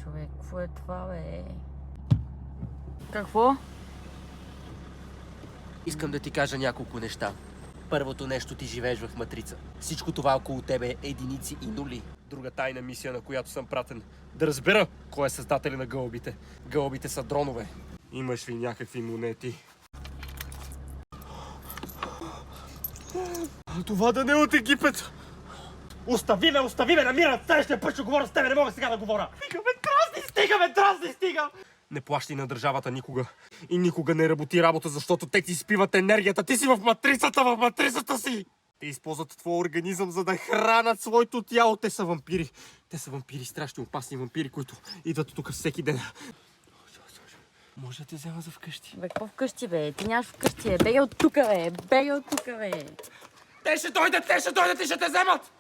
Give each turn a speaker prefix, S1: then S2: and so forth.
S1: Човек, какво е това, бе? Какво?
S2: Искам да ти кажа няколко неща. Първото нещо, ти живееш в матрица. Всичко това около тебе е единици и нули. Друга тайна мисия, на която съм пратен. Да разбера кой е създателя на гълъбите. Гълъбите са дронове. Имаш ли някакви монети? Това да не е от Египет! Остави ме, намира! Следващия път ще говоря с тебе, не мога сега да говоря! Стига! Не плащай на държавата никога. И никога не работи работа, защото те ти спиват енергията. Ти си в матрицата си! Те използват твоя организъм, за да хранят своето тяло. Те са вампири. Те са вампири, страшни, опасни вампири, които идват тук всеки ден. Може да те взема за вкъщи?
S1: Бе, какво вкъщи, бе? Ти нямаш вкъщи, бе. Бегай от тука, бе.
S2: Те ще дойдат и ще те вземат!